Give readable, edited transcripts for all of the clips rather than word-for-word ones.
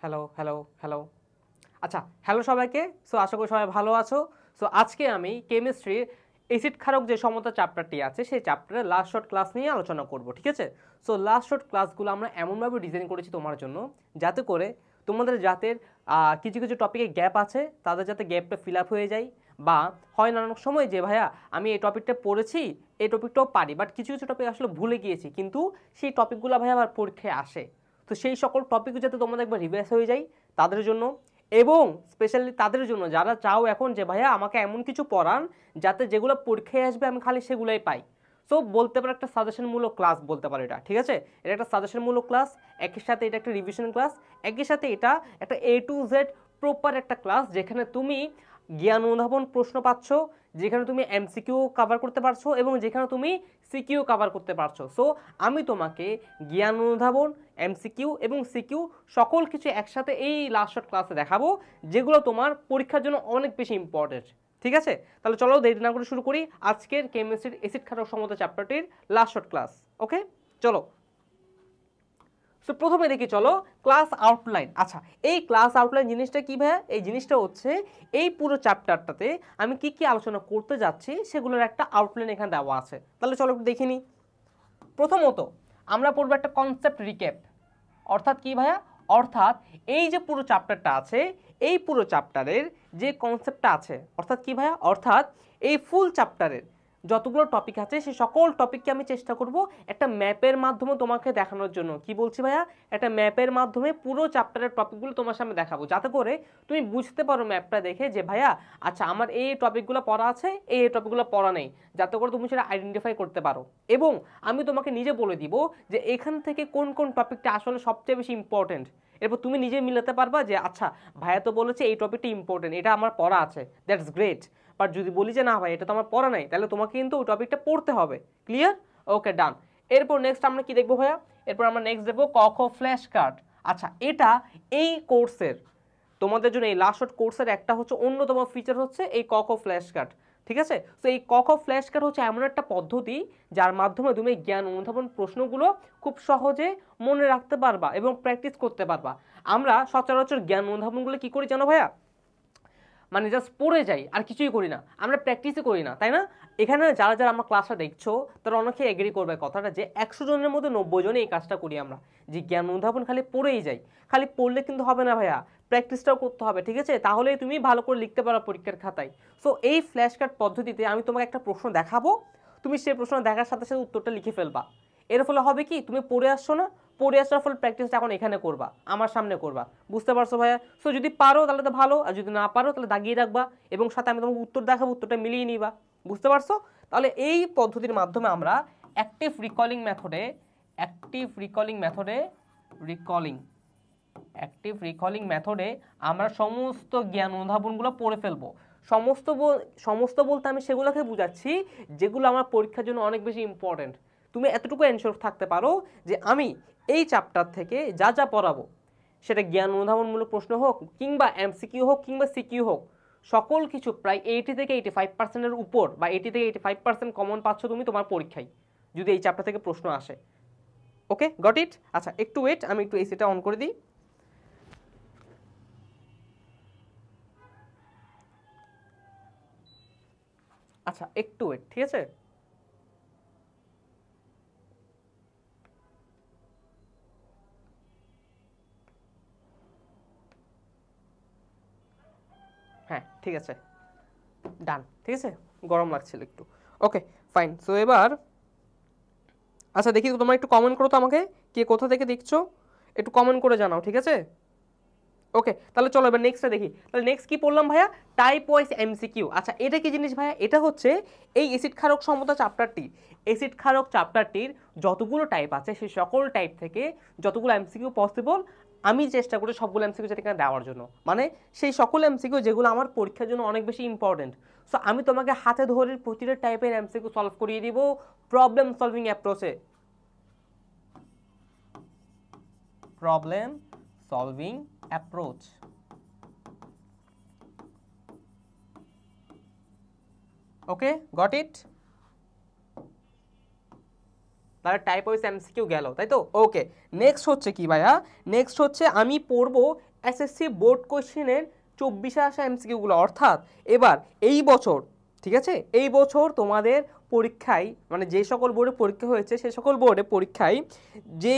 Hello hello hello. আচ্ছা, hello সবাইকে। So আশা করি সবাই ভালো আছো। সো আজকে আমি কেমিস্ট্রির এসিড ক্ষারক যে সমতা চ্যাপ্টারটি আছে সেই চ্যাপ্টারের লাস্ট শর্ট ক্লাস নিয়ে আলোচনা করব, ঠিক আছে? সো লাস্ট শর্ট ক্লাসগুলো আমরা এমনভাবে ডিজাইন করেছি তোমার জন্য যাতে করে তোমাদের যাদের কিছু কিছু টপিকে গ্যাপ আছে তাদের যাতে গ্যাপটা ফিল আপ হয়ে যায়, বা হয় না অনেক সময় যে ভাইয়া আমি এই টপিকটা পড়েছি, এই টপিকটাও পারি, বাট কিছু কিছু টপিক আসলে ভুলে গিয়েছি, কিন্তু সেই টপিকগুলো ভাইয়া আবার পরীক্ষায় আসে। তো সেই সকল টপিক যাতে তোমাদের একবার রিভাইজ হয়ে যায় তাদের জন্য, এবং স্পেশালি তাদের জন্য যারা চাও এখন যে ভাইয়া আমাকে এমন কিছু পড়ান যাতে যেগুলো পরীক্ষায় আসবে আমি খালি সেগুলোই পাই। সো বলতে পারো একটা সাজেশনমূলক ক্লাস বলতে পারো এটা, ঠিক আছে? এটা একটা সাজেশনমূলক ক্লাস, একই সাথে এটা একটা রিভিশন ক্লাস, একই সাথে এটা একটা A to Z প্রপার একটা ক্লাস যেখানে তুমি জ্ঞান অনুধাবন প্রশ্ন পাচ্ছ, যেখানে তুমি MCQ কভার করতে পারছো এবং যেখানে তুমি সিকিউ কভার করতে পারছো। সো আমি তোমাকে জ্ঞান অনুধাবন, MCQ এবং সিকিউ সকল কিছু একসাথে এই লাস্ট শর্ট ক্লাসে দেখাবো, যেগুলো তোমার পরীক্ষার জন্য অনেক বেশি ইম্পর্টেন্ট, ঠিক আছে? তাহলে চলো দেরি না করে শুরু করি আজকের কেমিস্ট্রির এসিড ক্ষারক সমতা চ্যাপ্টারটির লাস্ট শর্ট ক্লাস। ওকে, চলো। সো প্রথমে দেখি চলো ক্লাস আউটলাইন। আচ্ছা, এই ক্লাস আউটলাইন জিনিসটা কি ভাইয়া? এই জিনিসটা হচ্ছে এই পুরো চ্যাপ্টারটাতে আমি কি কি আলোচনা করতে যাচ্ছি সেগুলোর একটা আউটলাইন এখানে দেওয়া আছে। তাহলে চলো একটু দেখে নিই। প্রথমত আমরা পড়বো একটা কনসেপ্ট রিক্যাপ। অর্থাৎ কি ভাইয়া? অর্থাৎ এই যে পুরো চ্যাপ্টারটা আছে, এই পুরো চ্যাপ্টারের যে কনসেপ্টটা আছে, অর্থাৎ কি ভাইয়া? অর্থাৎ এই ফুল চ্যাপ্টারের যতগুলো টপিক আছে সেই সকল টপিককে আমি চেষ্টা করব একটা ম্যাপের মাধ্যমে তোমাকে দেখানোর জন্য। কি বলছি ভাইয়া? একটা ম্যাপের মাধ্যমে পুরো চ্যাপ্টারের টপিকগুলো তোমার সামনে দেখাবো, যাতে করে তুমি বুঝতে পারো ম্যাপটা দেখে যে ভাইয়া আচ্ছা আমার এই টপিকগুলো পড়া আছে, এই টপিকগুলো পড়া নেই, যাতে করে তুমি সেটা আইডেন্টিফাই করতে পারো। এবং আমি তোমাকে নিজে বলে দিব যে এখান থেকে কোন কোন টপিকটা আসলে সবচেয়ে বেশি ইম্পর্টেন্ট। এরপর তুমি নিজে মিলাতে পারবা যে আচ্ছা ভাইয়া তো বলেছে এই টপিকটা ইম্পর্টেন্ট, এটা আমার পড়া আছে, দ্যাটস গ্রেট। বাট যদি বলি যে না ভাই এটা তো আমার পড়া নাই, তাহলে তোমাকে কিন্তু ওই টপিকটা পড়তে হবে। ক্লিয়ার? ওকে, ডান। এরপর নেক্সট আমরা কি দেখবো ভাইয়া? এরপর আমরা নেক্সট দেখবো ক খ ফ্ল্যাশ কার্ড। আচ্ছা, এটা এই কোর্সের তোমাদের জন্য এই লাস্ট শর্ট কোর্সের একটা হচ্ছে অন্যতম ফিচার হচ্ছে এই ক খ ফ্ল্যাশ কার্ড, ঠিক আছে? তো এই ক খ ফ্ল্যাশ কার্ড হচ্ছে এমন একটা পদ্ধতি যার মাধ্যমে তুমি জ্ঞান অনুধাবন প্রশ্নগুলো খুব সহজে মনে রাখতে পারবা এবং প্র্যাকটিস করতে পারবা। আমরা সচরাচর জ্ঞান অনুধাবনগুলো কি করি জানো ভাইয়া? মানে জাস্ট পড়ে যাই আর কিছুই করি না, আমরা প্র্যাকটিসই করি না, তাই না? এখানে যারা যারা আমার ক্লাসটা দেখছো তারা অনেকে এগ্রি করবে কথাটা যে 100 জনের মধ্যে 90 জনে এই কাজটা করি আমরা, যে জ্ঞান অনুধাবন খালি পড়েই যাই। খালি পড়লে কিন্তু হবে না ভাইয়া, প্র্যাকটিসটাও করতে হবে, ঠিক আছে? তাহলেই তুমি ভালো করে লিখতে পারো পরীক্ষার খাতায়। সো এই ফ্ল্যাশ কার্ড পদ্ধতিতে আমি তোমাকে একটা প্রশ্ন দেখাবো, তুমি সেই প্রশ্ন দেখার সাথে সাথে উত্তরটা লিখে ফেলবা। এর ফলে হবে কি, তুমি পড়ে আসছো না, পড়ে আসার ফলে প্র্যাকটিসটা এখন এখানে করবা, আমার সামনে করবা। বুঝতে পারছো ভাইয়া? সো যদি পারো তাহলে তো ভালো, আর যদি না পারো তাহলে দাগিয়ে রাখবা এবং সাথে আমি তোমাকে উত্তর দেখাবো, উত্তরটা মিলিয়ে নিবা। বুঝতে পারছো? তাহলে এই পদ্ধতির মাধ্যমে আমরা অ্যাক্টিভ রিকলিং মেথডে আমরা সমস্ত জ্ঞান অনুধাবনগুলো পড়ে ফেলবো। সমস্ত বলতে আমি সেগুলোকে বুঝাচ্ছি যেগুলো আমার পরীক্ষার জন্য অনেক বেশি ইম্পর্টেন্ট। তুমি এতটুকু এনশিওর থাকতে পারো যে আমি এই চ্যাপ্টার থেকে যা যা পড়াবো, সেটা জ্ঞান অনুধাবনমূলক প্রশ্ন হোক কিংবা MCQ হোক কিংবা সিকিউ হোক, সকল কিছু প্রায় 80 থেকে 85%-এর উপর, বা 80 থেকে 85% কমন পাচ্ছ তুমি তোমার পরীক্ষায় যদি এই চ্যাপ্টার থেকে প্রশ্ন আসে। ওকে, গট ইট? আচ্ছা একটু ওয়েট, আমি একটু এসিটা অন করে দিই। আচ্ছা একটু ওয়েট, ঠিক আছে? হ্যাঁ ঠিক আছে, ডান, ঠিক আছে। গরম লাগছিল একটু। Okay fine. সো এবার আচ্ছা দেখি তোমরা একটু কমেন্ট করো তো আমাকে, কে কোথা থেকে দেখছো একটু কমেন্ট করে জানাও, ঠিক আছে? ওকে, তাহলে চলো এবার নেক্সটটা দেখি। তাহলে নেক্সট কি পড়লাম ভাইয়া? Type wise MCQ। আচ্ছা এটা কি জিনিস ভাইয়া? এটা হচ্ছে এই অ্যাসিড ক্ষারক সমতা চ্যাপ্টারটির যতগুলো টাইপ আছে সেই সকল টাইপ থেকে যতগুলো MCQ পসিবল আমি চেষ্টা করি সবগুলো MCQ এখানে দেওয়ার জন্য, মানে সেই সকল MCQ যেগুলো আমার পরীক্ষার জন্য অনেক বেশি ইম্পর্টেন্ট। সো আমি তোমাকে হাতে ধরে প্রতিটা টাইপের MCQ সলভ করিয়ে দিব প্রবলেম সলভিং অ্যাপ্রোচে। Problem solving approach. Okay, got it? তাহলে টাইপ ওয়াইজ MCQ গেল, তাই তো? ওকে, নেক্সট হচ্ছে কি ভাইয়া? নেক্সট হচ্ছে আমি পড়বো এসএসসি বোর্ড কোশ্চেনের 24-এ আসা এমসিকিউগুলো, অর্থাৎ এবার এই বছর, ঠিক আছে, এই বছর তোমাদের পরীক্ষায় মানে যে সকল বোর্ডে পরীক্ষা হয়েছে সেই সকল বোর্ডে পরীক্ষায়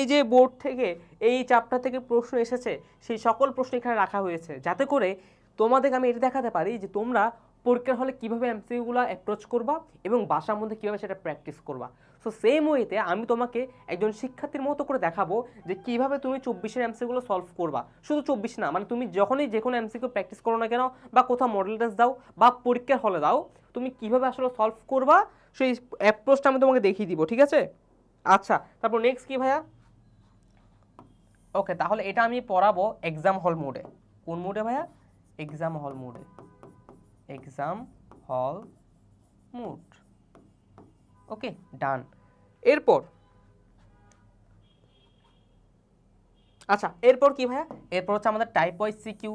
যে বোর্ড থেকে এই চ্যাপ্টার থেকে প্রশ্ন এসেছে সেই সকল প্রশ্ন এখানে রাখা হয়েছে, যাতে করে তোমাদেরকে আমি এটা দেখাতে পারি যে তোমরা পরীক্ষার হলে কীভাবে এমসিকিউগুলো অ্যাপ্রোচ করবা এবং বাসার মধ্যে কীভাবে সেটা প্র্যাকটিস করবা। সো সেম ওয়েতে আমি তোমাকে একজন শিক্ষার্থীর মতো করে দেখাবো যে কীভাবে তুমি 24-এর এমসিকিউগুলো সলভ করবা। শুধু 24 না, মানে তুমি যখনই যে কোনো এমসিকিউ প্র্যাকটিস করো না কেন বা কোথাও মডেল টেস্ট দাও বা পরীক্ষার হলে দাও, তুমি কীভাবে আসলে সলভ করবা সেই অ্যাপ্রোচটা আমি তোমাকে দেখিয়ে দিব, ঠিক আছে। আচ্ছা, তারপর নেক্সট কি ভাইয়া? ওকে, তাহলে এটা আমি পড়াবো এক্সাম হল মোডে। কোন মোডে ভাইয়া? এক্সাম হল মোডে। এক্সাম হল মোড। ওকে, ডান। এরপর আচ্ছা, এরপর কি ভাইয়া? এরপর হচ্ছে আমাদের type wise CQ.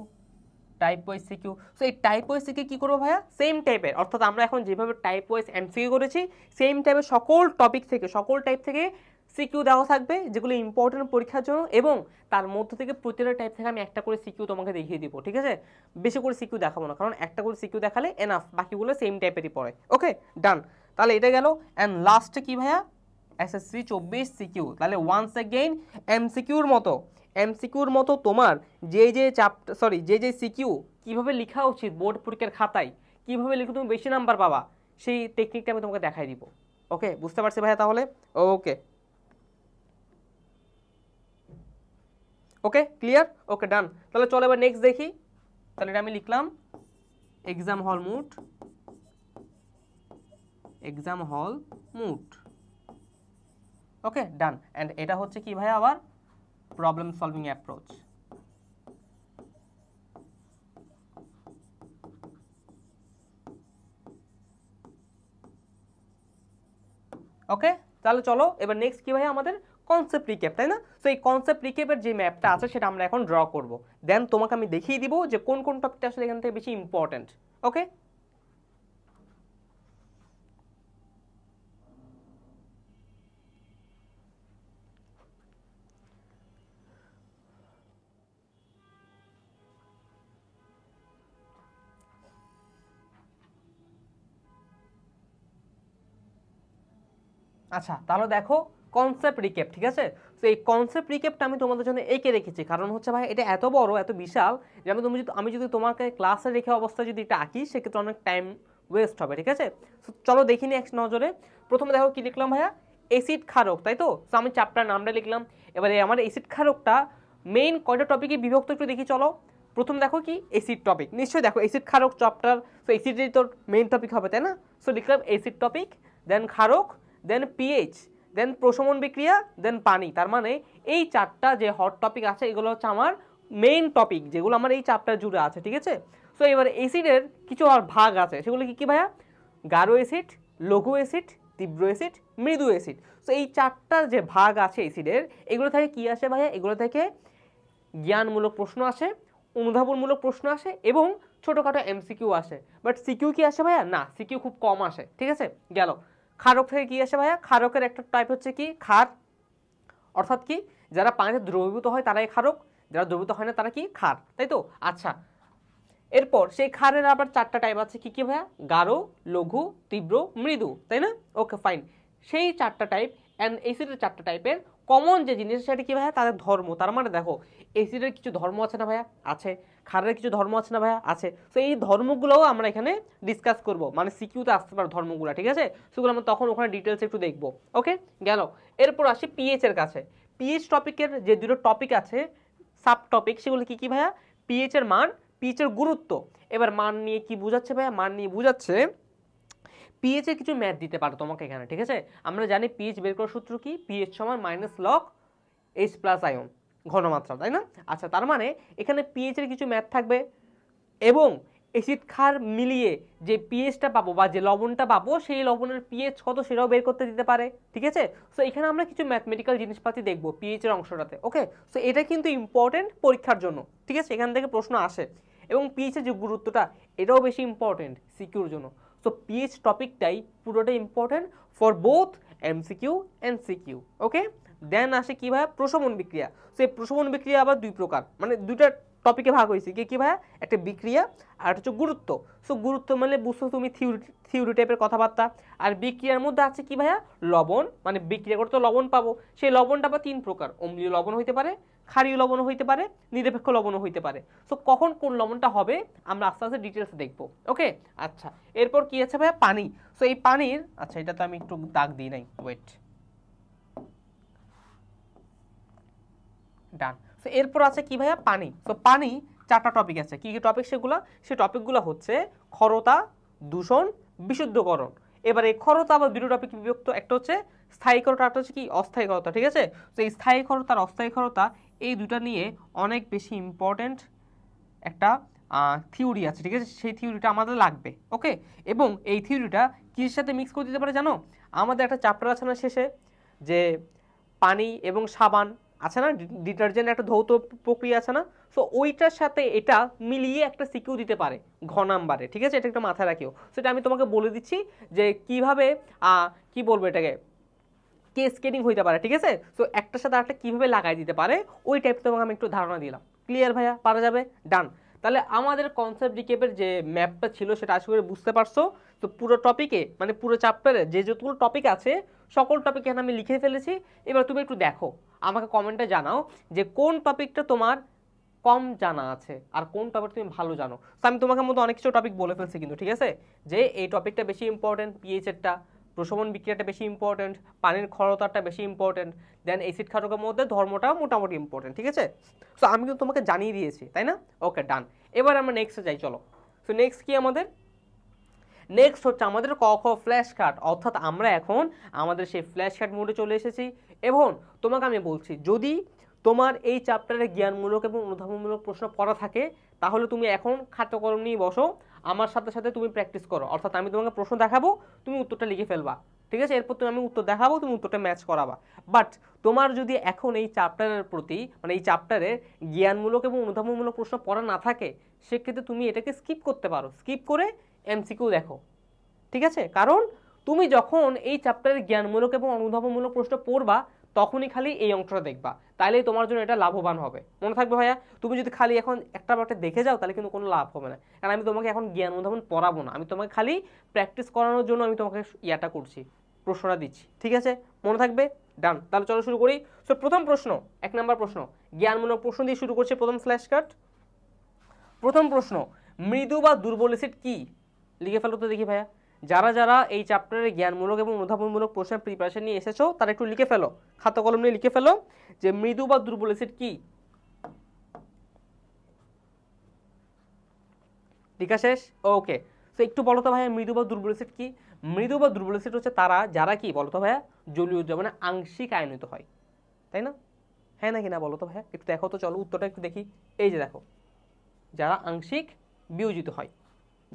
Type wise CQ. So এই টাইপ ওয়াইজ সিকিউ কী করবো ভাইয়া? সেম টাইপের, অর্থাৎ আমরা এখন যেভাবে টাইপ ওয়াইজ এমসিকিউ করেছি সেম টাইপের সকল টপিক থেকে সকল টাইপ থেকে সিকিউ দেওয়া থাকবে যেগুলো ইম্পর্টেন্ট পরীক্ষার জন্য, এবং তার মধ্য থেকে প্রতিটা টাইপ থেকে আমি একটা করে সিকিউ তোমাকে দেখিয়ে দিব, ঠিক আছে। বেশি করে সিকিউ দেখাবো না, কারণ একটা করে সিকিউ দেখালে এনাফ, বাকিগুলো সেম টাইপেরই পড়ে। ওকে, ডান। তাহলে এটা গেল। অ্যান্ড লাস্টে কি ভাইয়া? SSC 24 CQ. তাহলে ওয়ান্স এগেইন এমসিকিউর মতো তোমার যে চ্যাপ্টার যে সিকিউ কীভাবে লেখা উচিত বোর্ড পরীক্ষার খাতায়, কীভাবে লিখে তুমি বেশি নাম্বার পাবা, সেই টেকনিকটা আমি তোমাকে দেখাই দিব। ওকে, বুঝতে পারছি ভাইয়া তাহলে? ওকে ওকে, ক্লিয়ার? ওকে, ডান। তাহলে চলো এবার নেক্সট দেখি। তাহলে এটা আমি লিখলাম exam hall mood. Exam hall mood. Okay, done. And এটা হচ্ছে কি ভাইয়া? আবার প্রবলেম সলভিং অ্যাপ্রোচ। ওকে, তাহলে চলো এবার নেক্সট কি ভাই? আমাদের কনসেপ্ট রিক্যাপ, তাই না? সো এই কনসেপ্ট রিক্যাপের যে ম্যাপটা আছে সেটা আমরা এখন ড্র করব, দেন তোমাকে আমি দেখিয়ে দিব যে কোন কোন টপিকটা আসলে এখান থেকে বেশি ইম্পর্টেন্ট। ওকে, আচ্ছা, তাহলে দেখো কনসেপ্ট রিক্যাপ, ঠিক আছে। তো এই কনসেপ্ট রিক্যাপটা আমি তোমাদের জন্য এঁকে রেখেছি, কারণ হচ্ছে ভাই এটা এত বড় এত বিশাল যে আমি যদি তোমাকে ক্লাসে রেখে অবস্থায় যদি এটা আঁকি সেক্ষেত্রে অনেক টাইম ওয়েস্ট হবে, ঠিক আছে। চলো দেখিনি এক নজরে। প্রথমে দেখো কি লিখলাম ভাইয়া? অ্যাসিড ক্ষারক, তাই তো? তো আমি চ্যাপ্টার নামটা লিখলাম। এবারে আমার অ্যাসিড ক্ষারকটা মেইন কয়টা টপিকে বিভক্ত একটু দেখি চলো। প্রথম দেখো কি? Acid topic. নিশ্চয়ই দেখো অ্যাসিড ক্ষারক চ্যাপ্টার, তো অ্যাসিডেরই তোর মেইন টপিক হবে, তাই না? সো লিখলাম অ্যাসিড টপিক, দেন ক্ষারক, দেন পিএইচ, দেন প্রশমন বিক্রিয়া, দেন পানি। তার মানে এই চারটা যে হট টপিক আছে এগুলো হচ্ছে আমার মেইন টপিক, যেগুলো আমার এই চ্যাপ্টার জুড়ে আছে, ঠিক আছে। সো এবার অ্যাসিডের কিছু আর ভাগ আছে, সেগুলো কি কি ভাইয়া? গাঢ় অ্যাসিড, লঘু অ্যাসিড, তীব্র অ্যাসিড, মৃদু অ্যাসিড। সো এই চারটার যে ভাগ আছে অ্যাসিডের, এগুলো থেকে কি আসে ভাইয়া? এগুলো থেকে জ্ঞানমূলক প্রশ্ন আসে, অনুধাবনমূলক প্রশ্ন আসে এবং ছোটোখাটো এমসিকিউ আসে। বাট সিকিউ কি আসে ভাইয়া? না, সিকিউ খুব কম আসে, ঠিক আছে। গেল। ক্ষারক থেকে কি আসে ভাইয়া? ক্ষারকের একটা টাইপ হচ্ছে কি? ক্ষার, অর্থাৎ কি? যারা পানিতে দ্রবীভূত হয় তারাই ক্ষারক, যারা দ্রবীভূত হয় না তারা কি? ক্ষার, তাই তো? আচ্ছা, এরপর সেই ক্ষারের আবার চারটা টাইপ আছে, কি কি ভাইয়া? গাঢ়, লঘু, তীব্র, মৃদু, তাই না? ওকে, ফাইন। সেই চারটা টাইপ অ্যান্ড অ্যাসিডের চারটা টাইপের কমন যে জিনিস সেটা কি ভাইয়া? তাদের ধর্ম। তার মানে দেখো অ্যাসিডের কিছু ধর্ম আছে না ভাইয়া? আছে। ক্ষারের কিছু ধর্ম আছে না ভাইয়া? আছে। তো এই ধর্মগুলোও আমরা এখানে ডিসকাস করব, মানে সিকিউতে আসতে পারে ধর্মগুলো, ঠিক আছে। সেগুলো আমরা তখন ওখানে ডিটেলস একটু দেখবো। ওকে, গেল। এরপর আসি পিএইচ এর কাছে। পিএইচ টপিকের যে দুটো টপিক আছে সাব টপিক, সেগুলো কি কি ভাইয়া? পিএইচ এর মান, পিএইচ এর গুরুত্ব। এবার মান নিয়ে কি বুঝাচ্ছে ভাইয়া? মান নিয়ে বুঝাচ্ছে পিএইচ এর কিছু ম্যাথ দিতে পারো তোমাকে এখানে, ঠিক আছে। আমরা জানি পিএইচ বের করার সূত্র কি? পিএইচ সমান minus log H plus ion ঘনমাত্রা, তাই না? আচ্ছা, তার মানে এখানে পিএইচ এর কিছু ম্যাথ থাকবে এবং অ্যাসিড ক্ষার মিলিয়ে যে পিএইচটা পাবো বা যে লবণটা পাবো সেই লবণের পিএইচ কত সেটাও বের করতে দিতে পারে, ঠিক আছে। সো এখানে আমরা কিছু ম্যাথমেটিক্যাল জিনিসপাতি দেখবো পিএইচ এর অংশটাতে। ওকে, সো এটা কিন্তু ইম্পর্টেন্ট পরীক্ষার জন্য, ঠিক আছে। এখান থেকে প্রশ্ন আসে এবং পিএইচ এর যে গুরুত্বটা এটাও বেশি ইম্পর্টেন্ট সিকিউর জন্য। সো পিএইচ টপিকটাই পুরোটাই important for both MCQ and CQ. Okay, then আসে কি ভাই? প্রশমন বিক্রিয়া। সো এই প্রশমন বিক্রিয়া আবার দুই প্রকার, মানে দুইটা টপিকে ভাগ হয়েছে কি কি ভাইয়া, একটা বিক্রিয়া আর হচ্ছে গুরুত্ব। সো গুরুত্ব মানে বুঝছো তুমি থিওরি টাইপের কথাবার্তা, আর বিক্রিয়ার মধ্যে আছে কি ভাইয়া, লবণ, মানে বিক্রিয়া করতে লবণ পাবো, সেই লবণটা বা 3 প্রকার, অম্লীয় লবণ হইতে পারে, ক্ষারীয় লবণ হইতে পারে, নিরপেক্ষ লবণও হইতে পারে। সো কখন কোন লবণটা হবে আমরা আস্তে আস্তে ডিটেলস দেখবো। ওকে, আচ্ছা এরপর কি আছে ভাইয়া, পানি। সো এই পানির, আচ্ছা এটা তো আমি একটু দাগ দিই নাই, ওয়েট, ডান। সো এরপর আছে কি ভাইয়া, পানি। সো পানি 4টা টপিক আছে, কি কি টপিক সেগুলো, সেই টপিকগুলো হচ্ছে ক্ষরতা, দূষণ, বিশুদ্ধকরণ। এবার এই ক্ষরতা বা দুটো টপিক বিভক্ত, একটা হচ্ছে স্থায়ী ক্ষরতা, একটা হচ্ছে কি অস্থায়ী ক্ষরতা, ঠিক আছে। তো এই স্থায়ী ক্ষরতা আর অস্থায়ী ক্ষরতা এই দুটা নিয়ে অনেক বেশি ইম্পর্টেন্ট একটা থিওরি আছে, ঠিক আছে, সেই থিওরিটা আমাদের লাগবে। ওকে, এবং এই থিওরিটা কিসের সাথে মিক্স করে দিতে পারে জানো, আমাদের একটা চ্যাপ্টার আছে না শেষে, যে পানি এবং সাবান আছে না, ডিটারজেন্ট একটা ধৌত প্রক্রিয়া আছে না, সো ওইটার সাথে এটা মিলিয়ে একটা সিকিউ দিতে পারে ঘ নাম্বারে, ঠিক আছে, এটা একটা মাথায় রাখিও। সেটা আমি তোমাকে বলে দিচ্ছি যে কিভাবে কি বলবো এটাকে, কেসকেডিং হইতে পারে, ঠিক আছে। সো একটার সাথে আরেকটা কিভাবে লাগাই দিতে পারে ওই টাইপ তোমাকে আমি একটু ধারণা দিলাম। ক্লিয়ার ভাইয়া, পারা যাবে, ডান। তাহলে আমাদের কনসেপ্ট রিক্যাপের যে ম্যাপটা ছিল সেটা আশা করি বুঝতে পারছো। তো পুরো টপিকে মানে পুরো চ্যাপ্টারে যে যতগুলো টপিক আছে সকল টপিক এখানে আমি লিখে ফেলেছি। এবার তুমি একটু দেখো, আমাকে কমেন্টে জানাও যে কোন টপিকটা তোমার কম জানা আছে আর কোন টপিক তুমি ভালো জানো। তো আমি তোমাকে মধ্যে অনেক কিছু টপিক বলে ফেলছি কিন্তু, ঠিক আছে, যে এই টপিকটা বেশি ইম্পর্টেন্ট, পিএইচ এরটা, প্রশমন বিক্রিয়াটা বেশি ইম্পর্টেন্ট, পানির ক্ষরতাটা বেশি ইম্পর্টেন্ট, দেন অ্যাসিড ক্ষারকের মধ্যে ধর্মটা মোটামুটি ইম্পর্টেন্ট, ঠিক আছে। সো আমি কিন্তু তোমাকে জানিয়ে দিয়েছি, তাই না? ওকে, ডান। এবার আমরা নেক্সটে যাই, চলো। সো নেক্সট কি আমাদের, নেক্সট হচ্ছে আমাদের ক খ ফ্ল্যাশ কার্ড, অর্থাৎ আমরা এখন আমাদের সেই ফ্ল্যাশ কার্ড মোডে চলে এসেছি। এবং তোমাকে আমি বলছি, যদি তোমার এই চ্যাপ্টারে জ্ঞানমূলক এবং অনুধাবনমূলক প্রশ্ন পড়া থাকে তাহলে তুমি এখন খাতা কলম নিয়ে বসো, আমার সাথে সাথে তুমি প্র্যাকটিস করো। অর্থাৎ আমি তোমাকে প্রশ্ন দেখাবো, তুমি উত্তরটা লিখে ফেলবা, ঠিক আছে, এরপর তুমি আমি উত্তর দেখাবো, তুমি উত্তরটা ম্যাচ করাবা। বাট তোমার যদি এখন এই চ্যাপ্টারের প্রতি মানে এই চ্যাপ্টারে জ্ঞানমূলক এবং অনুধাবনমূলক প্রশ্ন পড়া না থাকে, সেক্ষেত্রে তুমি এটাকে স্কিপ করতে পারো, স্কিপ করে এমসিকিউ দেখো, ঠিক আছে। কারণ তুমি যখন এই চ্যাপ্টারের জ্ঞানমূলক এবং অনুধাবনমূলক প্রশ্ন পড়বা তখনই খালি এই অংশটা দেখবা, তাইলেই তোমার জন্য এটা লাভবান হবে। মনে থাকবে ভাইয়া, তুমি যদি খালি এখন একটা দেখে যাও তাহলে কিন্তু কোনো লাভ হবে না। কারণ আমি তোমাকে এখন জ্ঞান অনুধাবন পড়াবো না, আমি তোমাকে খালি প্র্যাকটিস করানোর জন্য আমি তোমাকে ইয়াটা করছি, প্রশ্নটা দিচ্ছি, ঠিক আছে, মনে থাকবে, ডান। তাহলে চলো শুরু করি। সো প্রথম প্রশ্ন, 1 নম্বর প্রশ্ন, জ্ঞানমূলক প্রশ্ন দিয়ে শুরু করছে প্রথম ফ্ল্যাশ কার্ড। প্রথম প্রশ্ন, মৃদু বা দুর্বল অ্যাসিড কি? লিখে ফেলো তো দেখি ভাইয়া, যারা যারা এই চ্যাপ্টারে জ্ঞানমূলক এবং অনুধাবনমূলক প্রশ্নের প্রিপারেশন নিয়ে এসেছো তারা একটু লিখে ফেলো, খাতা কলম নিয়ে লিখে ফেলো যে মৃদু বা দুর্বল অ্যাসিড কি। লেখা শেষ? ওকে। তো একটু বলো তো ভাইয়া মৃদু বা দুর্বল অ্যাসিড কি? মৃদু বা দুর্বল অ্যাসিড হচ্ছে তারা যারা কি বলো তো ভাইয়া, জলীয় দ্রবণে আংশিক আয়নিত হয়, তাই না? হ্যাঁ নাকি না বলো তো ভাইয়া, একটু দেখো তো, চলো উত্তরটা একটু দেখি। এই যে দেখো, যারা আংশিক বিয়োজিত হয়,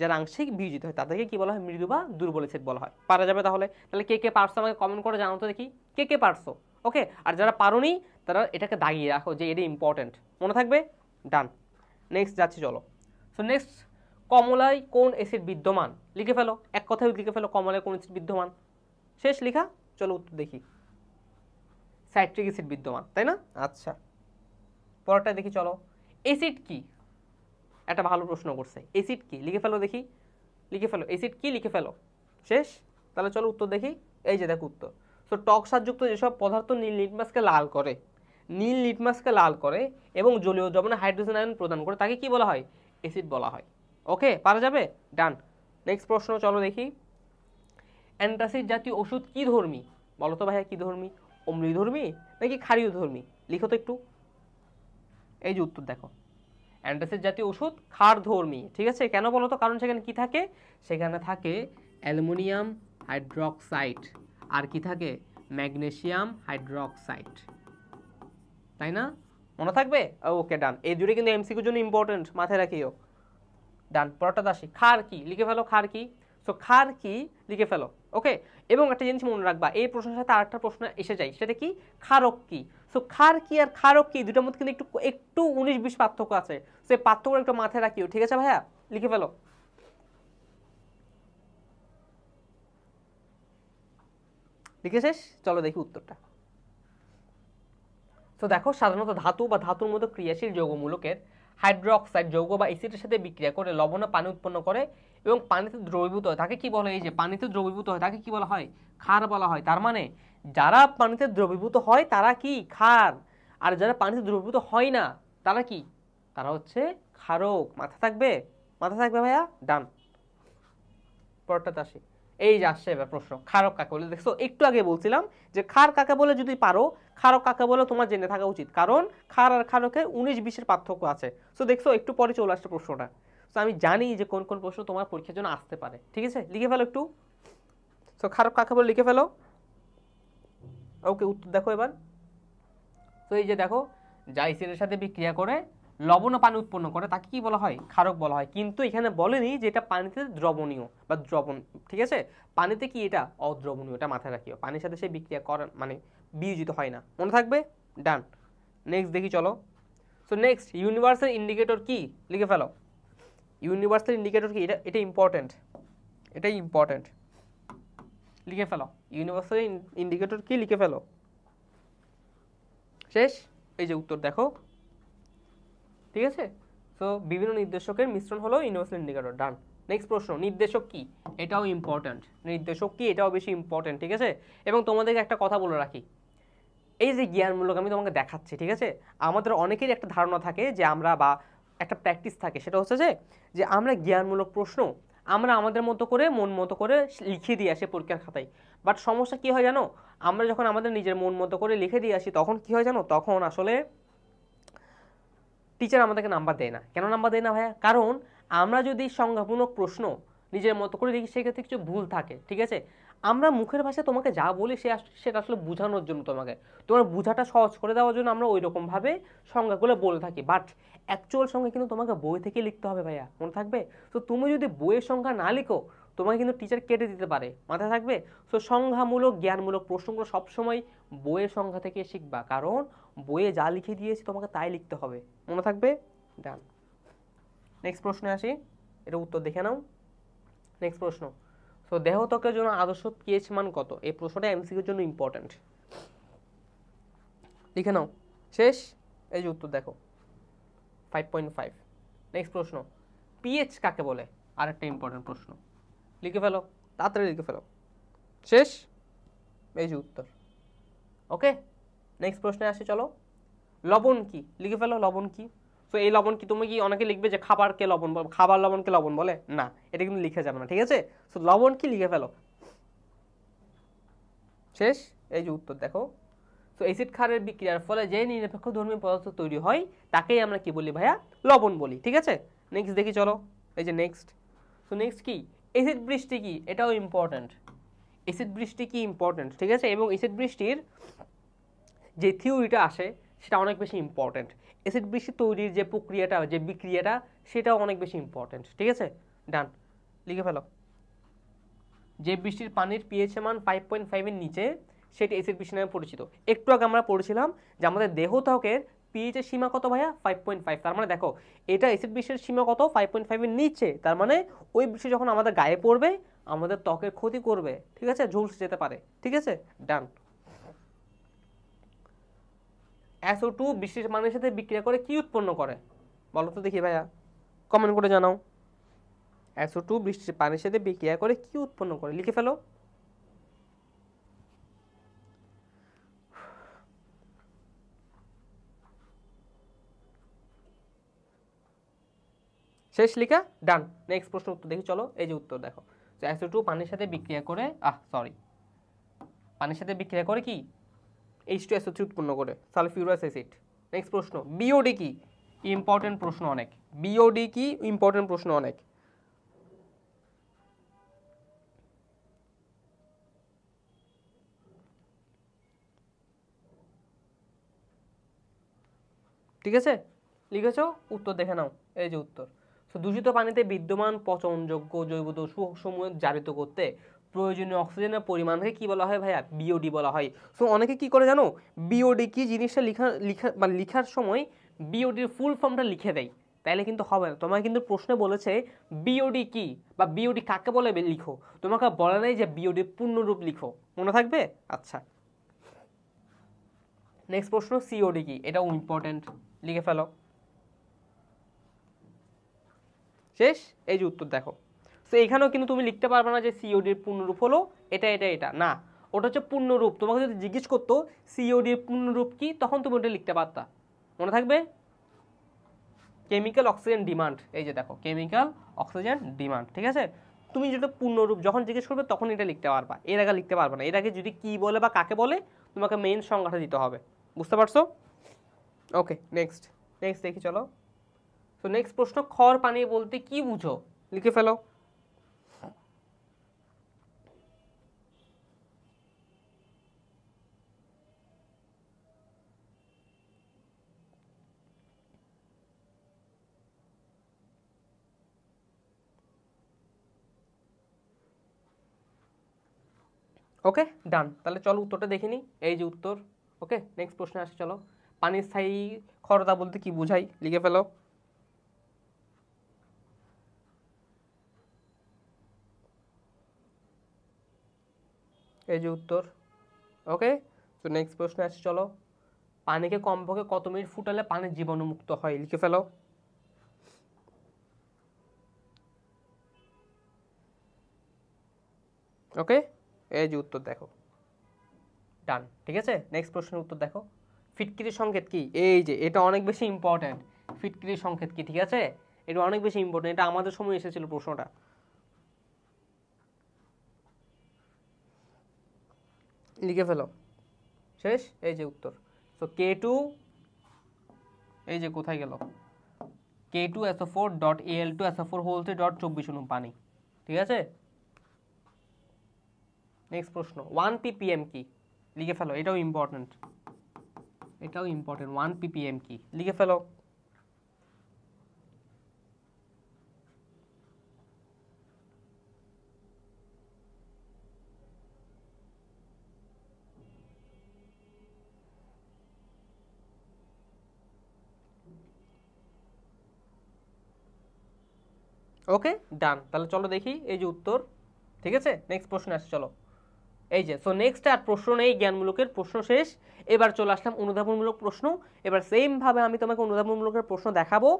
যারা আংশিক বিয়োজিত হয় তাদেরকে কি বলা হয়, মৃদু বা দুর্বল অ্যাসিড বলা হয়। পারা যাবে তাহলে? তাহলে কে কে পারছো আমাকে কমেন্ট করে জানাও তো দেখি, কে কে পারছো। ওকে, আর যারা পারোনি তারা এটাকে দাগিয়ে রাখো যে এটা ইম্পর্টেন্ট, মনে থাকবে, ডান। নেক্সট যাচ্ছি, চলো। সো নেক্সট, কমলায় কোন অ্যাসিড বিদ্যমান? লিখে ফেলো, এক কথায় লিখে ফেলো, কমলায় কোন অ্যাসিড বিদ্যমান। শেষ লেখা, চলো উত্তর দেখি, সাইট্রিক অ্যাসিড বিদ্যমান, তাই না? আচ্ছা, পরেরটা দেখি, চলো। অ্যাসিড কি? একটা ভালো প্রশ্ন করছে, অ্যাসিড কি? লিখে ফেলো দেখি, লিখে ফেলো, অ্যাসিড কি লিখে ফেলো। শেষ? তাহলে চলো উত্তর দেখি। এই যে দেখো উত্তর। সো টক সারযুক্ত যেসব পদার্থ নীল লিটমাসকে লাল করে, নীল লিটমাসকে লাল করে এবং জলীয় দ্রবণে হাইড্রোজেন আয়ন প্রদান করে তাকে কি বলা হয়? অ্যাসিড বলা হয়। ওকে, পারা যাবে, ডান। নেক্সট প্রশ্ন, চলো দেখি। অ্যান্টাসিড জাতীয় ওষুধ কি ধর্মী? বলো তো ভাইয়া কি ধর্মী, অম্লধর্মী নাকি ক্ষারীয় ধর্মী? লিখো তো একটু। এই যে উত্তর দেখো, অ্যান্টাসিড জাতীয় ওষুধ ক্ষারধর্মী, ঠিক আছে। কেন বলো তো? কারণ সেখানে কি থাকে, সেখানে থাকে অ্যালুমিনিয়াম হাইড্রক্সাইড আর কি থাকে, ম্যাগনেসিয়াম হাইড্রক্সাইড, তাই না? মনে থাকবে? ওকে, ডান। এই দুটো কিন্তু এমসিকিউর জন্য ইম্পর্টেন্ট, মাথায় রাখিও, ডান। পরটা আসি, ক্ষার কি? লিখে ফেলো, ক্ষার কি? সো ক্ষার কি লিখে ফেলো। ওকে, এবং একটা জিনিস মনে রাখবা, এই প্রশ্নের সাথে আরেকটা প্রশ্ন এসে যায়, সেটা কি, ক্ষারক কি? সো ক্ষার কি আর ক্ষারক কি দুটোর মধ্যে কিন্তু একটু একটু 19-20 পার্থক্য আছে, সে পার্থক্য একটু মাথায় রাখিও, ঠিক আছে ভাইয়া? লিখে ফেলো। লিখে শেষ? চলো দেখি উত্তরটা। তো দেখো, সাধারণত ধাতু বা ধাতুর মতো ক্রিয়াশীল যৌগমূলকের হাইড্রোক্সাইড যৌগ বা অ্যাসিডের সাথে বিক্রিয়া করে লবণ ও পানি উৎপন্ন করে এবং পানিতে দ্রবীভূত হয় তাকে কি বলে, এই যে পানিতে দ্রবীভূত হয় তাকে কি বলা হয়, ক্ষার বলা হয়। তার মানে যারা পানিতে দ্রবীভূত হয় তারা কি ক্ষার, আর যারা পানিতে দ্রবীভূত হয় না তারা কি, তারা হচ্ছে ক্ষারক। মাথা থাকবে, মাথা থাকবে ভাইয়া, ডান। পরটাতে আসি, এই যে আসছে এবার প্রশ্ন, ক্ষারক কাকে বলে। দেখছো একটু আগে বলছিলাম যে ক্ষার কাকে বলে যদি পারো, ক্ষারক কাকে বলে তোমার জেনে থাকা উচিত, কারণ ক্ষার আর ক্ষারকে 19-20 পার্থক্য আছে। সো দেখছো একটু পরে চলে আসছে প্রশ্নটা। তো আমি জানি যে কোন কোন প্রশ্ন তোমার পরীক্ষার জন্য আসতে পারে, ঠিক আছে, লিখে ফেলো একটু। সো ক্ষারক কাকে বলে লিখে ফেলো। ওকে, উত্তর দেখো এবার। তো এই যে দেখো, যা অ্যাসিডের সাথে বিক্রিয়া করে লবণ ও পানি উৎপন্ন করে তাকে কি বলা হয়, ক্ষারক বলা হয়। কিন্তু এখানে বলেনি যে এটা পানিতে দ্রবণীয় বা দ্রবণ, ঠিক আছে, পানিতে কি এটা অদ্রবণীয়, এটা মাথায় রাখিও, পানির সাথে সে বিক্রিয়া করে মানে বিয়োজিত হয় না, মনে থাকবে, ডান। নেক্সট দেখি চলো। সো নেক্সট, ইউনিভার্সাল ইন্ডিকেটর কি, লিখে ফেলো। ইউনিভার্সাল ইন্ডিকেটর কি, এটা এটা ইম্পর্টেন্ট, এটাই ইম্পর্টেন্ট, লিখে ফেলো। ইউনিভার্সাল ইন্ডিকেটর কি, লিখে ফেলো। শেষ, এই যে উত্তর দেখো, ঠিক আছে। সো বিভিন্ন নির্দেশকের মিশ্রণ হলো ইউনিভার্সাল ইন্ডিকেটর, ডান। নেক্সট প্রশ্ন, নির্দেশক কি, এটাও ইম্পর্টেন্ট, নির্দেশক কি এটাও বেশি ইম্পর্টেন্ট, ঠিক আছে। এবং তোমাদেরকে একটা কথা বলে রাখি, এই যে জ্ঞানমূলক আমি তোমাকে দেখাচ্ছি, ঠিক আছে, আমাদের অনেকেরই একটা ধারণা থাকে যে আমরা, বা একটা প্র্যাকটিস থাকে, সেটা হচ্ছে যে আমরা জ্ঞানমূলক প্রশ্ন আমরা আমাদের মতো করে মন মতো করে লিখে দিয়ে আসি পরীক্ষার খাতায়। বাট সমস্যা কি হয় জানো, আমরা যখন আমাদের নিজের মন মতো করে লিখে দিয়ে আসি তখন কি হয় জানো, তখন আসলে টিচার আমাদেরকে নাম্বার দেয় না। কেন নাম্বার দেয় না ভাইয়া, কারণ আমরা যদি সংজ্ঞামূলক প্রশ্ন নিজের মতো করে লিখি সেক্ষেত্রে কিছু ভুল থাকে, ঠিক আছে। আমরা মুখের ভাষায় তোমাকে যা বলি সেটা আসলে বোঝানোর জন্য, তোমার বোঝাটা সহজ করে দেওয়ার জন্য আমরা ওই রকমভাবে সংজ্ঞাগুলো বলে থাকি। বাট অ্যাকচুয়াল সংজ্ঞা কিন্তু তোমাকে বই থেকে লিখতে হবে ভাইয়া, মনে থাকবে। তো তুমি যদি বইয়ের সংখ্যা না লিখো তোমাকে কিন্তু টিচার কেটে দিতে পারে, মাথায় থাকবে। তো সংজ্ঞামূলক জ্ঞানমূলক প্রশ্নগুলো সবসময় বইয়ের সংখ্যা থেকে শিখবা, কারণ বইয়ে যা লিখে দিয়েছি তোমাকে তাই লিখতে হবে, মনে থাকবে, ডান। নেক্সট প্রশ্নে আসি, এটা উত্তর দেখে নাও। নেক্সট প্রশ্ন, সো দেহ ত্বকের জন্য আদর্শ পিএইচ মান কত, এই প্রশ্নটা এমসিকিউর জন্য ইম্পর্টেন্ট, লিখে নাও। শেষ, এই যে উত্তর দেখো, 5.5। নেক্সট প্রশ্ন, পিএইচ কাকে বলে, আরেকটা ইম্পর্টেন্ট প্রশ্ন, লিখে ফেলো, তাড়াতাড়ি লিখে ফেলো। শেষ, এই যে উত্তর। ওকে, নেক্সট প্রশ্নে আসি চলো। লবণ কি, লিখে ফেলো, লবণ কি। তো এই লবণ কি, তুমি কি অনেকে লিখবে যে খাবারকে লবণ বলে, খাবার লবণকে লবণ বলে, না, এটা কিন্তু লিখে যাবে না, ঠিক আছে। তো লবণ কি, লিখে ফেলো। শেষ, এই যে উত্তর দেখো। তো অ্যাসিড ক্ষারের বিক্রিয়ার ফলে যে নিরপেক্ষধর্মী পদার্থ তৈরি হয় তাকেই আমরা কি বলি ভাইয়া, লবণ বলি, ঠিক আছে। নেক্সট দেখি চলো, এই যে নেক্সট। তো নেক্সট কি, অ্যাসিড বৃষ্টি কি, এটাও ইম্পর্টেন্ট, অ্যাসিড বৃষ্টি কি ইম্পর্টেন্ট, ঠিক আছে। এবং অ্যাসিড বৃষ্টির যে থিওরিটা আসে সেটা অনেক বেশি ইম্পর্টেন্ট। অ্যাসিড বৃষ্টি তৈরির যে প্রক্রিয়াটা, যে বিক্রিয়াটা, সেটাও অনেক বেশি ইম্পর্টেন্ট, ঠিক আছে, ডান, লিখে ফেলো। যে বৃষ্টির পানির পিএইচ মান 5.5 এর নিচে সেটি অ্যাসিড বৃষ্টি নামে পরিচিত। একটু আগে আমরা পড়েছিলাম যে আমাদের দেহ ত্বকের পিএইচ এর সীমা কত ভাইয়া, 5.5। তার মানে দেখো এটা অ্যাসিড বৃষ্টির সীমা কত, 5.5 এর নিচে। তার মানে ওই বৃষ্টি যখন আমাদের গায়ে পড়বে আমাদের ত্বকের ক্ষতি করবে, ঠিক আছে, ঝলসে যেতে পারে, ঠিক আছে, ডান। SO2 বৃষ্টির পানির সাথে বিক্রিয়া করে কি উৎপন্ন করে, বলো তো দেখি ভাইয়া, কমেন্ট করে জানাও। SO2 বৃষ্টির পানির সাথে বিক্রিয়া করে কি উৎপন্ন করে, লিখে ফেলো। শেষ লিখা, ডান। নেক্সট প্রশ্ন উত্তর দেখি চলো, এই যে উত্তর দেখো। তো SO2 পানির সাথে বিক্রিয়া করে পানির সাথে বিক্রিয়া করে কি, H2SO3 উৎপন্ন করে, সালফিউরাস অ্যাসিড। নেক্সট প্রশ্ন, বিওডি কি, ইম্পর্টেন্ট প্রশ্ন অনেক, বিওডি কি, ইম্পর্টেন্ট প্রশ্ন অনেক। ঠিক আছে, লিখেছো, উত্তর দেখে নাও, এই যে উত্তর। তো দূষিত পানিতে বিদ্যমান পচনযোগ্য জৈব যৌগসমূহ জারিত করতে প্রয়োজনীয় অক্সিজেনের পরিমাণকে কি বলা হয় ভাইয়া, বিওডি বলা হয়। সো অনেকে কি করে জানো, বিওডি কি জিনিসটা লিখার সময় বিওডির ফুল ফর্মটা লিখে দেয়, তাইলে কিন্তু হবে না। তোমাকে কিন্তু প্রশ্নে বলেছে বিওডি কি বা বিওডি কাকে বলে লিখো, তোমাকে বলে নাই যে বিওডির পূর্ণরূপ লিখো, মনে থাকবে। আচ্ছা, নেক্সট প্রশ্ন, সিওডি কি, এটাও ইম্পর্টেন্ট, লিখে ফেলো। শেষ। এই যে উত্তর দেখো। তো এখানেও কিন্তু তুমি লিখতে পারবে না যে সিওডির পূর্ণরূপ হলো এটা এটা এটা, না, ওটা হচ্ছে পূর্ণরূপ। তোমাকে যদি জিজ্ঞেস করতো সিওডির পূর্ণরূপ কি, তখন তুমি ওটা লিখতে পারতা। মনে থাকবে, কেমিক্যাল অক্সিজেন ডিমান্ড। এই যে দেখো, কেমিক্যাল অক্সিজেন ডিমান্ড, ঠিক আছে। তুমি যেটা পূর্ণরূপ যখন জিজ্ঞেস করবে তখন এটা লিখতে পারবা, এর আগে লিখতে পারবে না। এর আগে যদি কি বলে বা কাকে বলে তোমাকে মেইন সংজ্ঞাটা দিতে হবে, বুঝতে পারছো? ওকে, নেক্সট দেখি চলো। তো নেক্সট প্রশ্ন, খড় পানি বলতে কি বুঝো? লিখে ফেলো। ওকে, ডান। তাহলে চলো উত্তরটা দেখে নিই। এই যে উত্তর। ওকে, নেক্সট প্রশ্নে আসে চলো। পানির স্থায়ী খরতা বলতে কি বোঝাই? লিখে ফেলো। এই যে উত্তর। ওকে, তো নেক্সট প্রশ্নে আসে চলো। পানিকে কমপক্ষে কত মিনিট ফুটালে পানির জীবাণুমুক্ত হয়? লিখে ফেলো। ওকে, এই যে উত্তর দেখো। ডান, ঠিক আছে। নেক্সট প্রশ্নের উত্তর দেখো। ফিটকিরির সংকেত কি? এই যে এটা অনেক বেশি ইম্পর্টেন্ট। ফিটকিরির সংকেত কি, ঠিক আছে? এটা অনেক বেশি ইম্পর্টেন্ট, এটা আমাদের সময় এসেছিল প্রশ্নটা। লিখে ফেলো। শেষ। এই যে উত্তর। তো K2, এই যে কোথায় গেল, K2SO4.Al2SO4 পানি, ঠিক আছে। নেক্সট প্রশ্ন, 1 ppm কি? লিখে ফেলো। এটাও ইম্পর্টেন্ট, 1 ppm কি? লিখে ফেলো। ওকে, ডান। তাহলে চলো দেখি এই যে উত্তর, ঠিক আছে। নেক্সট প্রশ্ন আসছে চলো। এই যে, সো নেক্সট আর প্রশ্ন নেই, জ্ঞানমূলকের প্রশ্ন শেষ। এবার চলে আসলাম অনুধাবনমূলক প্রশ্ন। এবার সেম ভাবে আমি তোমাকে অনুধাবনমূলকের প্রশ্ন দেখাবো,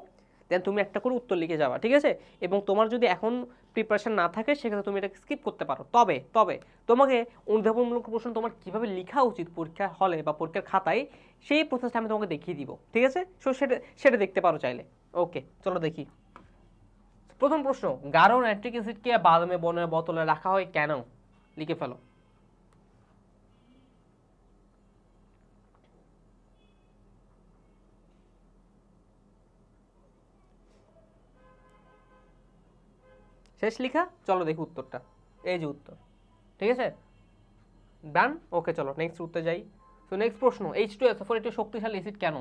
দেন তুমি একটা করে উত্তর লিখে যাবা, ঠিক আছে। এবং তোমার যদি এখন প্রিপারেশন না থাকে সেক্ষেত্রে তুমি এটাকে স্কিপ করতে পারো। তবে তবে তোমাকে অনুধাবনমূলক প্রশ্ন তোমার কিভাবে লেখা উচিত পরীক্ষার হলে বা পরীক্ষার খাতায়, সেই প্রসেসটা আমি তোমাকে দেখিয়ে দিব, ঠিক আছে। সো সেটা সেটা দেখতে পারো চাইলে। ওকে, চলো দেখি। প্রথম প্রশ্ন, গাঢ় নাইট্রিক অ্যাসিডকে বাদামে বনের বোতলে রাখা হয় কেন? লিখে ফেলো। শেষ লিখা? চলো দেখি উত্তরটা। এই যে উত্তর, ঠিক আছে। ডান। ওকে, চলো নেক্সট উত্তর যাই। তো নেক্সট প্রশ্ন, H2SO4 একটি শক্তিশালী অ্যাসিড কেন?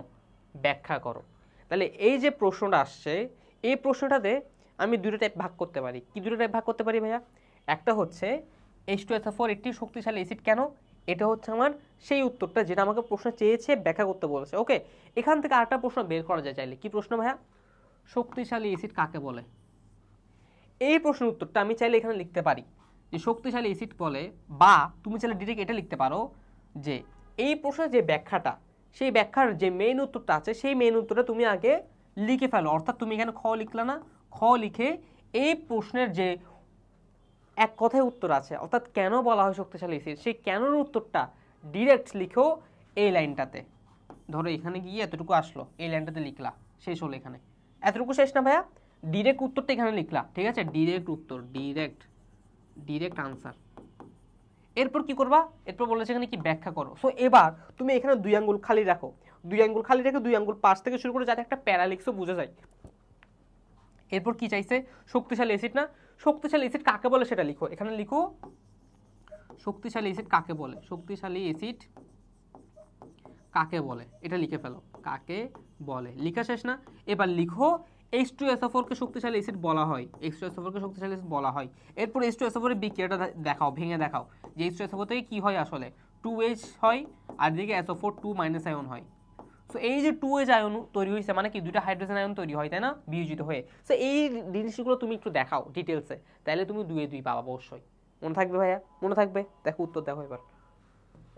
ব্যাখ্যা করো। তাহলে এই যে প্রশ্নটা আসছে, এই প্রশ্নটাতে আমি দুটো টাইপ ভাগ করতে পারি। কি দুটো টাইপ ভাগ করতে পারি ভাইয়া? একটা হচ্ছে H2SO4 একটি শক্তিশালী অ্যাসিড কেন, এটা হচ্ছে আমার সেই উত্তরটা যেটা আমাকে প্রশ্ন চেয়েছে, ব্যাখ্যা করতে বলেছে। ওকে, এখান থেকে আরেকটা প্রশ্ন বের করা যায় চাইলে। কি প্রশ্ন ভাইয়া? শক্তিশালী অ্যাসিড কাকে বলে? এই প্রশ্নের উত্তরটা আমি চাইলে এখানে লিখতে পারি যে শক্তিশালী অ্যাসিড বলে, বা তুমি চাইলে ডিরেক্ট এটা লিখতে পারো যে এই প্রশ্নের যে ব্যাখ্যাটা, সেই ব্যাখ্যার যে মেইন উত্তরটা আছে, সেই মেইন উত্তরটা তুমি আগে লিখে ফেলো। অর্থাৎ তুমি এখানে খ লিখলে না, খ লিখে এই প্রশ্নের যে এক কথায় উত্তর আছে, অর্থাৎ কেন বলা হয় শক্তিশালী অ্যাসিড, সেই কেনর উত্তরটা ডিরেক্ট লিখো এই লাইনটাতে। ধরো এখানে গিয়ে এতটুকু আসলো, এই লাইনটাতে লিখলা, শেষ হলো এখানে। এতটুকু শেষ না ভাইয়া? ডিরেক্ট উত্তরটা এখানে লিখলা, ঠিক আছে। ডিরেক্ট উত্তর, ডিরেক্ট আনসার। এরপর কি করবা? এরপর বলেছে এখানে কি ব্যাখ্যা করো। সো এবার তুমি এখানে 2 আঙ্গুল খালি রাখো, 2 আঙ্গুল খালি রেখে 2 আঙ্গুল পাশ থেকে শুরু করে যাতে একটা প্যারালিক্সও বুঝে যায়। এরপর কি চাইছে? শক্তিশালী অ্যাসিড না, শক্তিশালী অ্যাসিড কাকে বলে সেটা লিখো। এখানে লিখো শক্তিশালী অ্যাসিড কাকে বলে, শক্তিশালী অ্যাসিড কাকে বলে, এটা লিখে ফেলো। কাকে বলে, লিখা শেষ না? এবার লিখো H2SO4 কে শক্তিশালী অ্যাসিড বলা হয়, H2SO4 কে শক্তিশালী অ্যাসিড বলা হয়। এরপর H2SO4 এর বিক্রিয়াটা দেখাও, ভেঙে দেখাও যে H2SO4 থেকে কি হয় আসলে। 2H হয় আর দিকে SO4 2 মাইনাস আয়ন হয়। সো এই যে 2H আয়ন তৈরি হয়েছে মানে কি দুইটা হাইড্রোজেন আয়ন তৈরি হয়, তাই না, বিয়োজিত হয়ে। সো এই জিনিসগুলো তুমি একটু দেখাও ডিটেলসে, তাহলে তুমি 2 এ 2 পাবা অবশ্যই। মনে থাকবে ভাইয়া? মনে থাকবে? দেখো উত্তর দেখো এবার।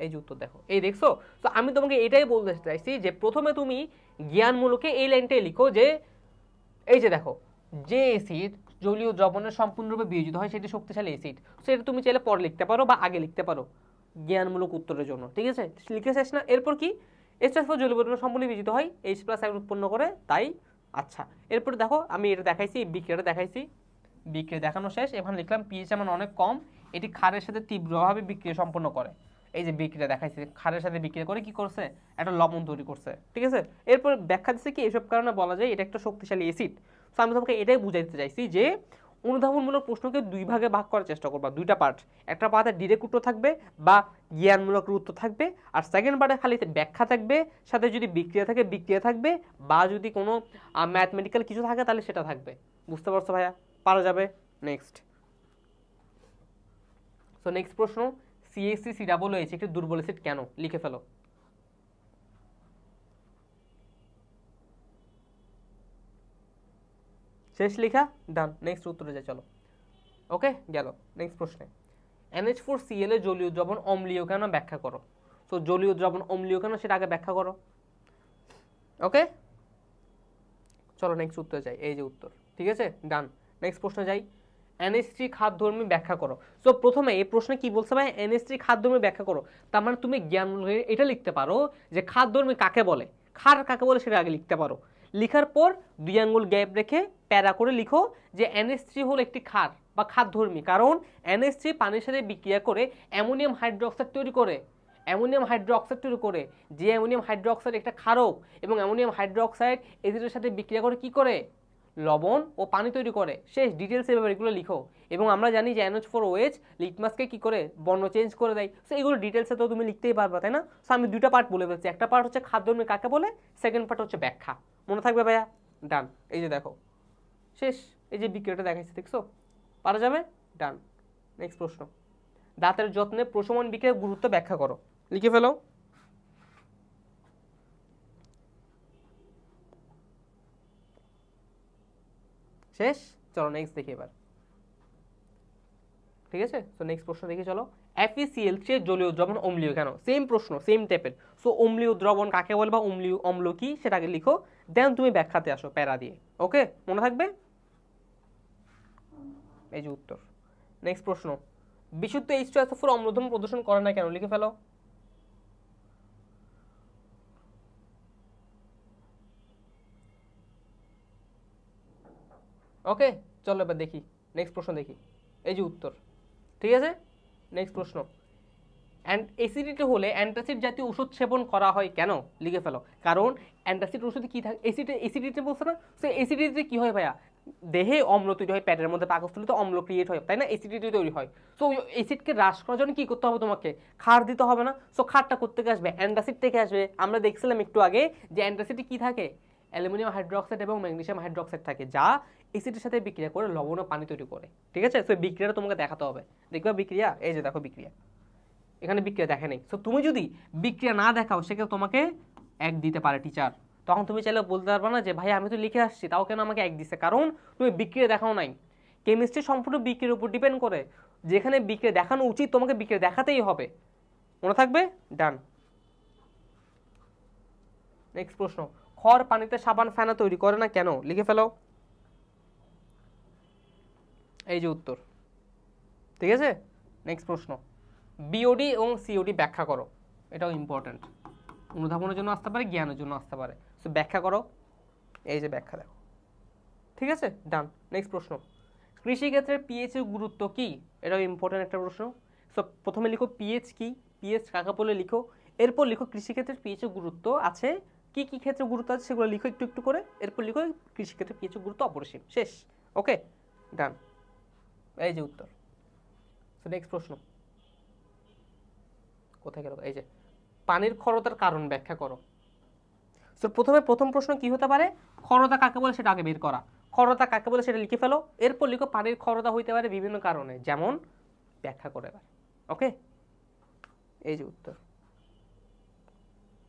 এই যে উত্তর দেখো, এই দেখছো। তো আমি তোমাকে এটাই বলতে চাইছি যে প্রথমে তুমি জ্ঞানমূলকে এই লাইনটাই লিখো যে এই যে দেখো যে অ্যাসিড জলীয় দ্রবণের সম্পূর্ণরূপে বিয়োজিত হয় সেটি শক্তিশালী অ্যাসিড। সো এটা তুমি চাইলে পরে লিখতে পারো বা আগে লিখতে পারো জ্ঞানমূলক উত্তরের জন্য, ঠিক আছে? লিখে শেষ না? এরপর কি H2SO4 জলীয় দ্রবণের সম্পূর্ণ বিয়োজিত হয় H+ আয়ন উৎপন্ন করে, তাই আচ্ছা। এরপর দেখো আমি এটা দেখাইছি, বিক্রিয়াটা দেখাইছি, বিক্রিয়া দেখানো শেষ। এখানে লিখলাম পিএইচ মান অনেক কম, এটি ক্ষারের সাথে তীব্রভাবে বিক্রিয়া সম্পন্ন করে। এই যে বিক্রিয়া দেখাইছে, ক্ষারের সাথে বিক্রিয়া করে কি করছে, একটা লবণ তৈরি করছে, ঠিক আছে? এরপর ব্যাখ্যা দিচ্ছে কি এসব কারণে বলা যায় এটা একটা শক্তিশালী অ্যাসিড। তো আমি তোমাকে এটাই বুঝাইতে চাইছি যে অনুধাবনমূলক প্রশ্নকে দুই ভাগে ভাগ করার চেষ্টা করবা, দুইটা পার্ট। একটা পার্টে ডিরেক্ট উত্তর থাকবে বা জ্ঞানমূলক উত্তর থাকবে, আর সেকেন্ড পার্টে খালি ব্যাখ্যা থাকবে, সাথে যদি বিক্রিয়া থাকে বিক্রিয়া থাকবে, বা যদি কোনো ম্যাথমেটিক্যাল কিছু থাকে তাহলে সেটা থাকবে। বুঝতে পারছো ভাইয়া? পারা যাবে? নেক্সট। সো নেক্সট প্রশ্ন, CH3COOH একটি দুর্বল অ্যাসিড কেন? লিখে ফেলো। শেষ লেখা, ডান। নেক্সট উত্তরে যাই, চলো। ওকে, গেল নেক্সট প্রশ্নে। NH4Cl এর জলীয় দ্রবণ অম্লীয় কেন? ব্যাখ্যা করো। সো জলীয় দ্রবণ অম্লীয় কেন সেটা আগে ব্যাখ্যা করো। ওকে, চলো নেক্সট উত্তরে যাই। এই যে উত্তর, ঠিক আছে, ডান। নেক্সট প্রশ্নে যাই। NH3 খাদ্যধর্মী ব্যাখ্যা করো। সো প্রথমে এই প্রশ্নে কি বলছে ভাই, NH3 খাদ্যধর্মী ব্যাখ্যা করো। তার মানে তুমি জ্ঞান এটা লিখতে পারো যে খাদ্যধর্মী কাকে বলে, ক্ষার কাকে বলে সেটা আগে লিখতে পারো। লিখার পর 2 আঙ্গুল গ্যাপ রেখে প্যারা করে লিখো যে NH3 হলো একটি ক্ষার বা খাদ্যধর্মী, কারণ NH3 পানির সাথে বিক্রিয়া করে অ্যামোনিয়াম হাইড্রোক্সাইড তৈরি করে। অ্যামোনিয়াম হাইড্রোক্সাইড তৈরি করে, যে অ্যামোনিয়াম হাইড্রোক্সাইড একটা ক্ষারক, এবং অ্যামোনিয়াম হাইড্রোক্সাইড অ্যাসিডের সাথে বিক্রিয়া করে কি করে, লবণ ও পানি তৈরি করে। শেষ। ডিটেলস এভাবে এগুলো লিখো। এবং আমরা জানি যে NH4OH লিটমাসকে কি করে, বর্ণ চেঞ্জ করে দেয়। সো এগুলো ডিটেলসে তো তুমি লিখতেই পারবে, তাই না? সো আমি দুইটা পার্ট বলে ফেলছি, একটা পার্ট হচ্ছে খাদ্যধর্মী কাকে বলে, সেকেন্ড পার্ট হচ্ছে ব্যাখ্যা। মনে থাকবে ভাইয়া? ডান। এই যে দেখো শেষ, এই যে বিক্রিয়াটা দেখাইছে, দেখছো? পারা যাবে? ডান। নেক্সট প্রশ্ন, দাঁতের যত্নে প্রশমন বিক্রিয়ার গুরুত্ব ব্যাখ্যা করো। লিখে ফেলো। শেষ। চলো নেক্সট দেখি এবার, ঠিক আছে? তো নেক্সট প্রশ্ন দেখি, চলো। FeCl3 জলীয় দ্রবণ অম্লীয় কেন? সেম প্রশ্ন, সেম টাইপের। সো অম্লীয় দ্রবণ কাকে বলে বা অম্ল কি সেটা আগে লিখো, দেন তুমি ব্যাখ্যাতে আসো প্যারা দিয়ে। ওকে, মনে থাকবে? এই যে উত্তর। নেক্সট প্রশ্ন, বিশুদ্ধ H2SO4 অম্লধর্ম প্রদর্শন করে না কেন? লিখে ফেলো। ওকে, চলো এবার দেখি নেক্সট প্রশ্ন দেখি। এই যে উত্তর, ঠিক আছে? নেক্সট প্রশ্ন, অ্যাসিডিটি হলে অ্যান্টাসিড জাতীয় ওষুধ সেবন করা হয় কেন? লিখে ফেলো। কারণ অ্যান্টাসিড ওষুধে কি থাকে, অ্যাসিডিটি বলছে না? সো অ্যাসিডিটিতে কি হয় ভাইয়া, দেহে অম্ল তৈরি হয়, পেটের মধ্যে পাকস্থলীতে অম্ল ক্রিয়েট হয়, তাই না? অ্যাসিডিটি তৈরি হয়। সো অ্যাসিডকে হ্রাস করার জন্য কি করতে হবে তোমাকে? ক্ষার দিতে হবে না? সো ক্ষারটা কোত্থেকে আসবে? অ্যান্টাসিড থেকে আসবে। আমরা দেখছিলাম একটু আগে যে অ্যান্টাসিডে কি থাকে, অ্যালুমিনিয়াম হাইড্রোক্সাইড এবং ম্যাগনেসিয়াম হাইড্রোক্সাইড থাকে, যা অ্যাসিডের সাথে বিক্রিয়া করে লবণ ও পানি তৈরি করে, ঠিক আছে? সো বিক্রিয়াটা তোমাকে দেখাতে হবে। দেখবে বিক্রিয়া, এই যে দেখো বিক্রিয়া, এখানে বিক্রিয়া দেখে নেই। সো তুমি যদি বিক্রিয়া না দেখাও সেক্ষেত্রে তোমাকে 1 দিতে পারে টিচার। তখন তুমি চাইলে বলতে পারবে না যে ভাই আমি তো লিখে আসছি তাও কেন আমাকে 1 দিচ্ছে, কারণ তুমি বিক্রিয়া দেখাও নাই। কেমিস্ট্রি সম্পূর্ণ বিক্রিয়ার উপর ডিপেন্ড করে, যেখানে বিক্রিয়া দেখানো উচিত তোমাকে বিক্রিয়া দেখাতেই হবে। মনে থাকবে? ডান। নেক্সট প্রশ্ন, খড় পানিতে সাবান ফেনা তৈরি করে না কেন? লিখে ফেলো। এই যে উত্তর, ঠিক আছে? নেক্সট প্রশ্ন, বিওডি এবং সিওডি ব্যাখ্যা করো। এটাও ইম্পর্টেন্ট, অনুধাবনের জন্য আসতে পারে, জ্ঞানের জন্য আসতে পারে। সো ব্যাখ্যা করো। এই যে ব্যাখ্যা দেখো, ঠিক আছে? ডান। নেক্সট প্রশ্ন, কৃষিক্ষেত্রে পিএইচ এর গুরুত্ব কি? এটাও ইম্পর্টেন্ট একটা প্রশ্ন। সো প্রথমে লিখো পিএইচ কি, পিএইচ কাকে বলে লিখো। এরপর লিখো কৃষিক্ষেত্রে পিএইচ এর গুরুত্ব আছে, কি কি ক্ষেত্রে গুরুত্ব আছে সেগুলো লিখো একটু একটু করে। এরপর লিখো কৃষিক্ষেত্রে পিএইচ এর গুরুত্ব অপরিসীম। শেষ। ওকে, ডান। এই যে উত্তর। সো নেক্সট প্রশ্ন, কোথায় গেল? এই যে পানির ক্ষরতার কারণ ব্যাখ্যা করো। সো প্রথম প্রশ্ন কি হতে পারে, ক্ষরতা কাকে বলে সেটা আগে বের করা। ক্ষরতা কাকে বলে সেটা লিখে ফেলো। এরপর লিখো পানির ক্ষরতা হইতে পারে বিভিন্ন কারণে, যেমন ব্যাখ্যা করে এবার। ওকে, এই যে উত্তর।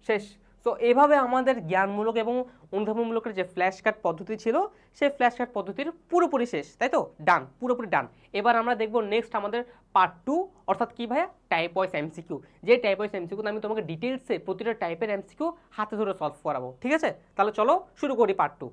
শেষ। সো এইভাবে আমাদের জ্ঞানমূলক এবং অনুধাবনমূলকের যে ফ্ল্যাশ কার্ড পদ্ধতি ছিল সেই ফ্ল্যাশ কার্ড পদ্ধতির পুরোপুরি শেষ, তাই তো? ডান, পুরোপুরি ডান। এবার আমরা দেখবো নেক্সট আমাদের পার্ট 2, অর্থাৎ কি ভাইয়া, টাইপ ওয়াইজ এমসিকিউ। যে টাইপ ওয়াইজ এমসিকিউ আমি তোমাকে ডিটেলসে প্রতিটা টাইপের এমসিকিউ হাতে ধরে সলভ করাবো, ঠিক আছে? তাহলে চলো শুরু করি পার্ট 2।